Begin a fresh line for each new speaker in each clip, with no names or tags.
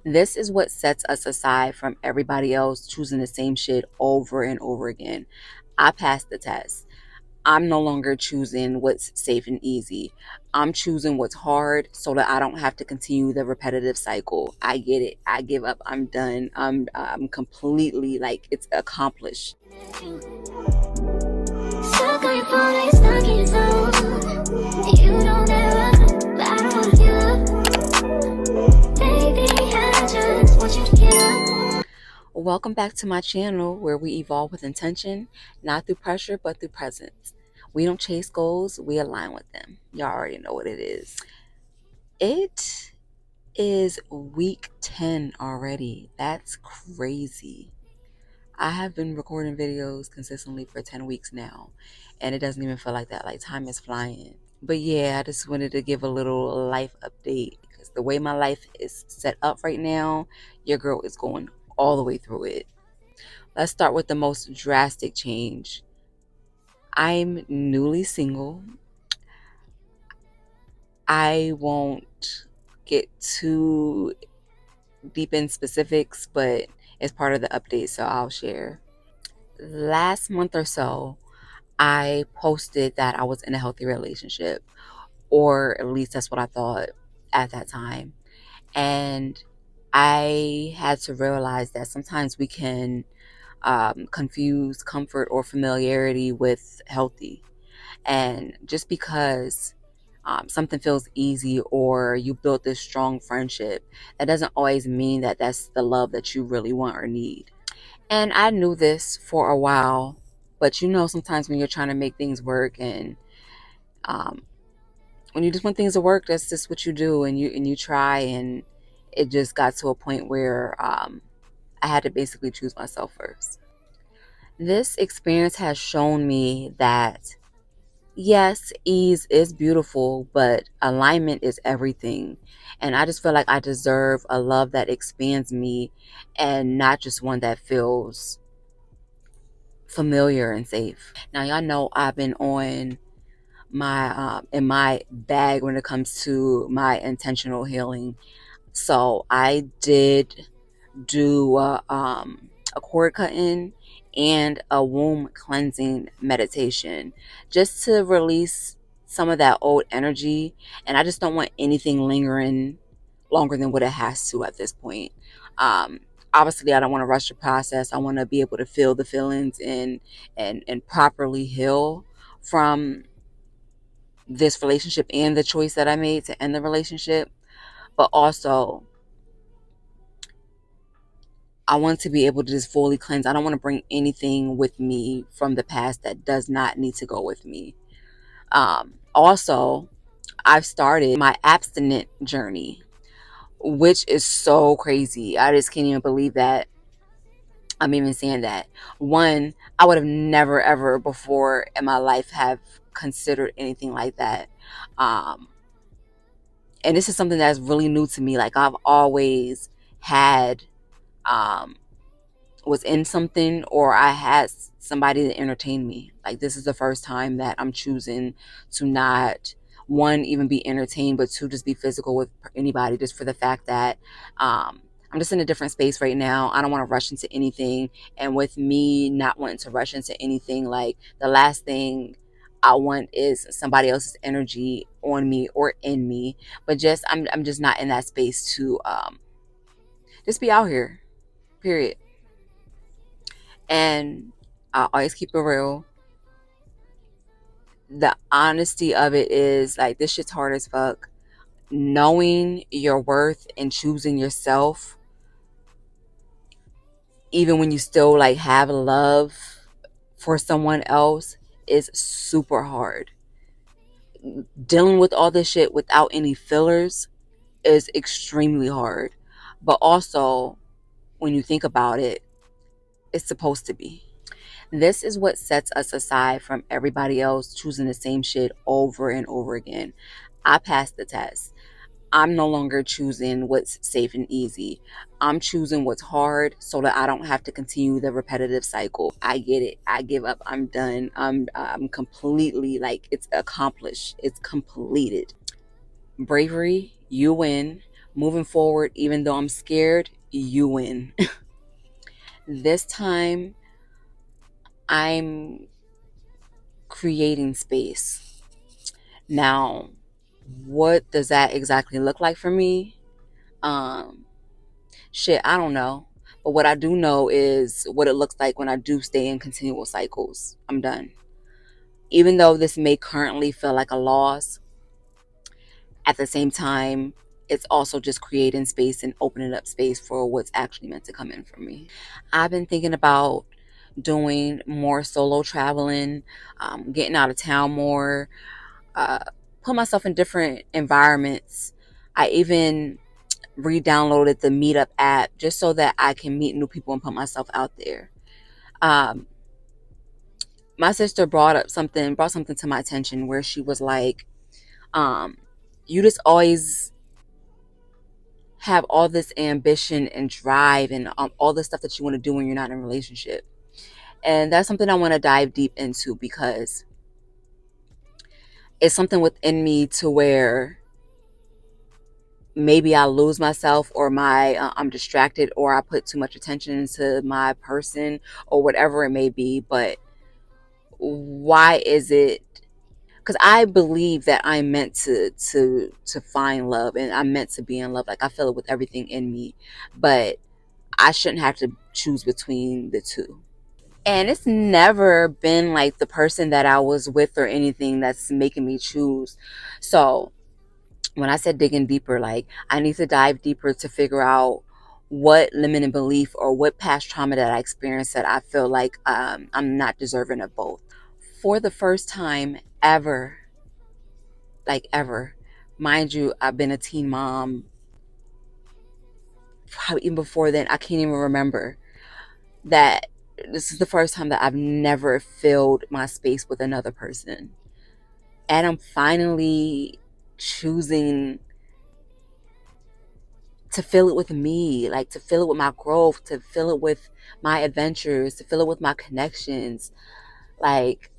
This is what sets us aside from everybody else choosing the same shit over and over again. I passed the test. I'm no longer choosing what's safe and easy. I'm choosing what's hard so that I don't have to continue the repetitive cycle. I get it. I give up. I'm done. I'm completely like it's accomplished. Welcome back to my channel where we evolve with intention, not through pressure, but through presence. We don't chase goals, we align with them. Y'all already know what it is. It is week 10 already. That's crazy. I have been recording videos consistently for 10 weeks now, and it doesn't even feel like that. Like, time is flying. But yeah, I just wanted to give a little life update because the way my life is set up right now, your girl is going all the way through it. Let's start with the most drastic change. I'm newly single. I won't get too deep in specifics, but it's part of the update, so I'll share. Last month or so, I posted that I was in a healthy relationship, or at least that's what I thought at that time. And I had to realize that sometimes we can confuse comfort or familiarity with healthy. And just because something feels easy or you built this strong friendship, that doesn't always mean that that's the love that you really want or need. And I knew this for a while, but sometimes when you're trying to make things work and um, when you just want things to work, that's just what you do, and you try, and it just got to a point where I had to basically choose myself first. This experience has shown me that yes, ease is beautiful, but alignment is everything. And I just feel like I deserve a love that expands me and not just one that feels familiar and safe. Now, y'all know I've been on my in my bag when it comes to my intentional healing. So I did do a cord cutting and a womb cleansing meditation just to release some of that old energy. And I just don't want anything lingering longer than what it has to at this point. Um, Obviously, I don't want to rush the process. I want to be able to feel the feelings and properly heal from this relationship and the choice that I made to end the relationship. But also, I want to be able to just fully cleanse. I don't want to bring anything with me from the past that does not need to go with me. Also, I've started my abstinent journey, which is so crazy. I just can't even believe that I'm even saying that. One, I would have never ever before in my life have considered anything like that. Um, and this is something that's really new to me. Like, I've always had um was in something, or I had somebody to entertain me. Like, this is the first time that I'm choosing to not, one, even be entertained, but two, just be physical with anybody, just for the fact that I'm just in a different space right now. I don't want to rush into anything. And with me not wanting to rush into anything, like, the last thing I want is somebody else's energy on me or in me. But just I'm just not in that space to just be out here, period. And I always keep it real. The honesty of it is, like, this shit's hard as fuck. Knowing your worth and choosing yourself, even when you still like have love for someone else, is super hard. Dealing with all this shit without any fillers is extremely hard. But also, when you think about it, it's supposed to be. This is what sets us aside from everybody else choosing the same shit over and over again. I passed the test. I'm no longer choosing what's safe and easy. I'm choosing what's hard so that I don't have to continue the repetitive cycle. I get it. I give up. I'm done. I'm completely like it's accomplished. It's completed. Bravery, you win. moving forward, even though I'm scared, you win. This time, I'm creating space. Now, what does that exactly look like for me? Um, Shit, I don't know. But what I do know is what it looks like when I do stay in continual cycles. I'm done. Even though this may currently feel like a loss, at the same time, it's also just creating space and opening up space for what's actually meant to come in for me. I've been thinking about doing more solo traveling, getting out of town more, uh, put myself in different environments. I even re-downloaded the Meetup app just so that I can meet new people and put myself out there. Um, my sister brought something to my attention where she was like, um, "You just always have all this ambition and drive and all the stuff that you want to do when you're not in a relationship." And that's something I want to dive deep into because it's something within me to where maybe I lose myself or I'm distracted or I put too much attention into my person or whatever it may be. But why is it? Because I believe that I'm meant to find love and I'm meant to be in love. Like I feel it with everything in me, but I shouldn't have to choose between the two. And it's never been like the person that I was with or anything that's making me choose. So when I said digging deeper, like I need to dive deeper to figure out what limiting belief or what past trauma that I experienced that I feel like I'm not deserving of both. For the first time ever, like ever, mind you, I've been a teen mom. Probably even before then, I can't even remember that this is the first time that I've never filled my space with another person. And I'm finally choosing to fill it with me, like to fill it with my growth, to fill it with my adventures, to fill it with my connections. Like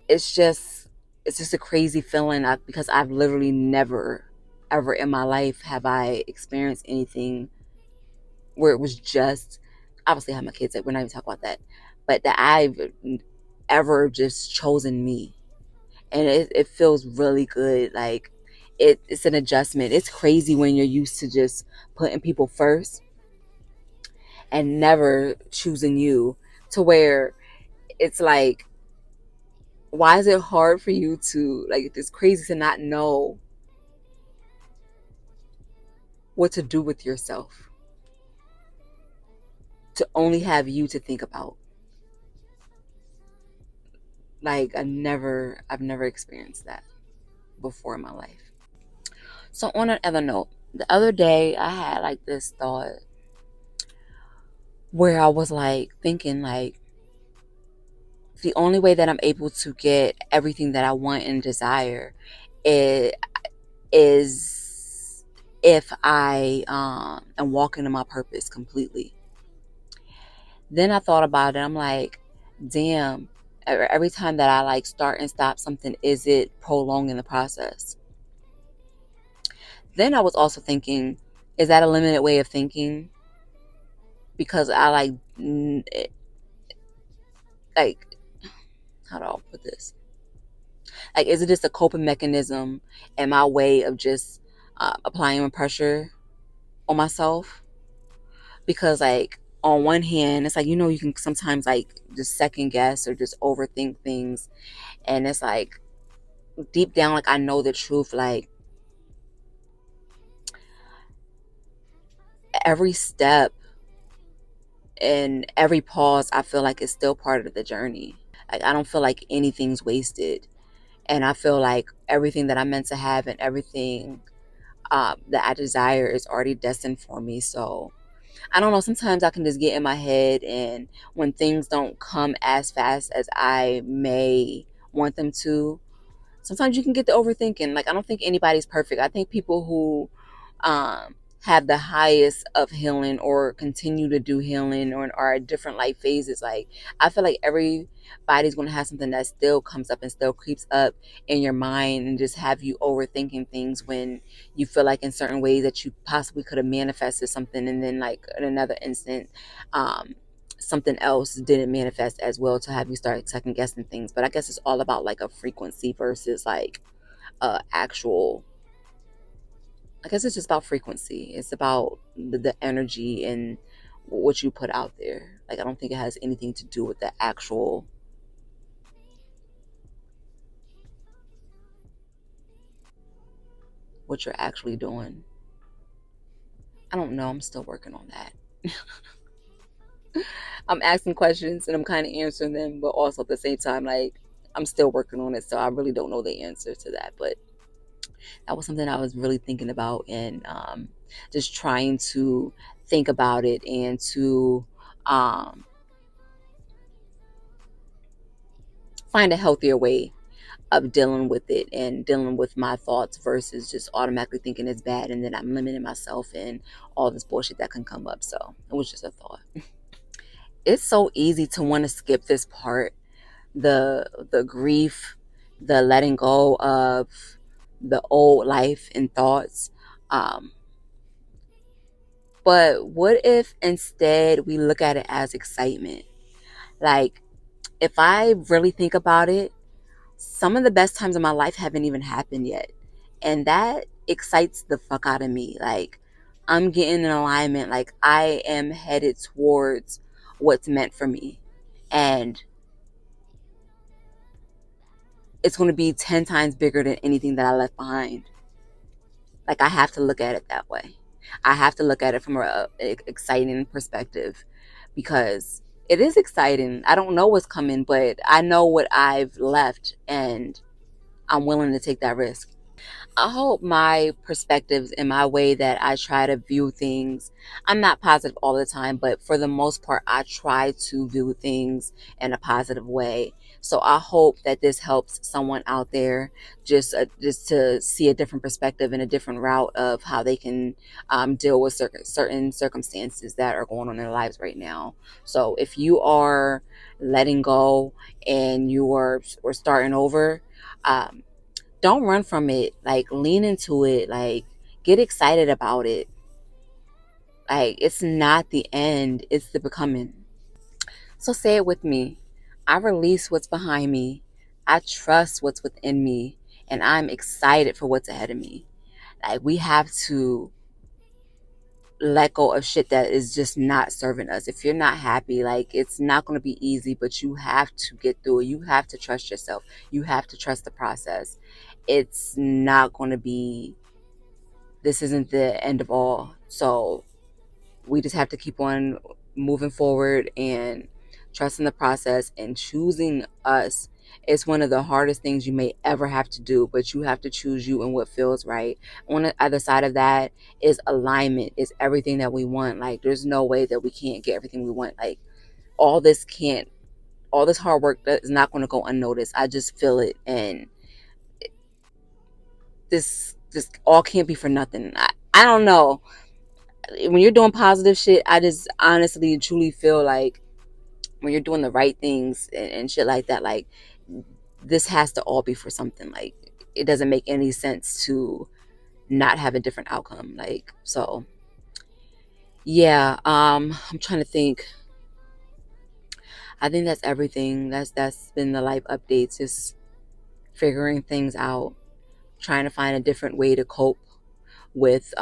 it's just it's just a crazy feeling because I've literally never ever in my life have I experienced anything where it was just obviously I have my kids, like we're not even talking about that, but that I've ever just chosen me. And it feels really good. Like it's an adjustment. It's crazy when you're used to just putting people first and never choosing you, to where it's like, why is it hard for you to, like, it's crazy to not know what to do with yourself, to only have you to think about. Like I've never experienced that before in my life. So on another note, the other day I had like this thought where I was like thinking like the only way that I'm able to get everything that I want and desire is, is if I am walking in my purpose completely. Then I thought about it. I'm like, damn, every time that I like start and stop something, is it prolonging the process? Then I was also thinking, is that a limited way of thinking? Because I like, how do I put this? Like, is it just a coping mechanism and my way of just applying pressure on myself? Because, like, on one hand, it's like, you can sometimes, like, just second guess or just overthink things. And it's like, deep down, like, I know the truth. Like, every step and every pause, I feel like it's still part of the journey. Like, I don't feel like anything's wasted. And I feel like everything that I'm meant to have and everything that I desire is already destined for me. So I don't know. Sometimes I can just get in my head, and when things don't come as fast as I may want them to, sometimes you can get to overthinking. Like I don't think anybody's perfect. I think people who have the highest of healing or continue to do healing or are at different life phases. Like, I feel like everybody's going to have something that still comes up and still creeps up in your mind and just have you overthinking things when you feel like in certain ways that you possibly could have manifested something, and then like in another instant, um something else didn't manifest as well to have you start second guessing things. But I guess it's all about like a frequency versus like actual. I guess it's just about frequency. It's about the energy and what you put out there. Like, I don't think it has anything to do with the actual what you're actually doing. I don't know. I'm still working on that. I'm asking questions and I'm kind of answering them, but also at the same time, like, I'm still working on it. So I really don't know the answer to that. But that was something I was really thinking about, and just trying to think about it and to um, find a healthier way of dealing with it and dealing with my thoughts versus just automatically thinking it's bad and then I'm limiting myself and all this bullshit that can come up. So it was just a thought. It's so easy to want to skip this part, the grief, the letting go of the old life and thoughts. Um, but what if instead we look at it as excitement? Like, if I really think about it, some of the best times of my life haven't even happened yet. And that excites the fuck out of me. Like, I'm getting in alignment. Like, I am headed towards what's meant for me. And it's going to be 10 times bigger than anything that I left behind. Like, I have to look at it that way. I have to look at it from a exciting perspective, because it is exciting. I don't know what's coming, but I know what I've left, and I'm willing to take that risk. I hope my perspectives and my way that I try to view things, I'm not positive all the time, but for the most part, I try to view things in a positive way. So I hope that this helps someone out there just to see a different perspective and a different route of how they can deal with certain circumstances that are going on in their lives right now. So if you are letting go and you are or starting over, um, don't run from it. Like, lean into it. Like, get excited about it. Like, it's not the end, it's the becoming. So say it with me. I release what's behind me. I trust what's within me. And I'm excited for what's ahead of me. Like, we have to let go of shit that is just not serving us. If you're not happy, like, it's not going to be easy, but you have to get through it. You have to trust yourself. You have to trust the process. It's not going to be, this isn't the end of all. So we just have to keep on moving forward and trusting the process and choosing us. It's one of the hardest things you may ever have to do, but you have to choose you and what feels right. On the other side of that is alignment, is everything that we want. Like, there's no way that we can't get everything we want. Like, all this can't, all this hard work that is not going to go unnoticed. I just feel it. And this all can't be for nothing. I don't know. When you're doing positive shit, I just honestly truly feel like when you're doing the right things and shit like that, like, this has to all be for something. Like, it doesn't make any sense to not have a different outcome. Like, so yeah, I'm trying to think. I think that's everything. That's been the life updates, just figuring things out, trying to find a different way to cope with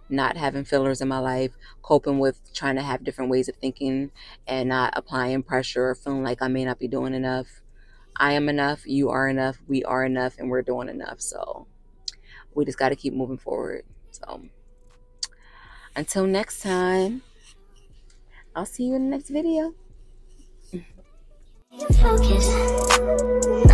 not having fillers in my life, coping with trying to have different ways of thinking and not applying pressure or feeling like I may not be doing enough. I am enough, you are enough, we are enough, and we're doing enough. So we just got to keep moving forward. So until next time, I'll see you in the next video.
Focus.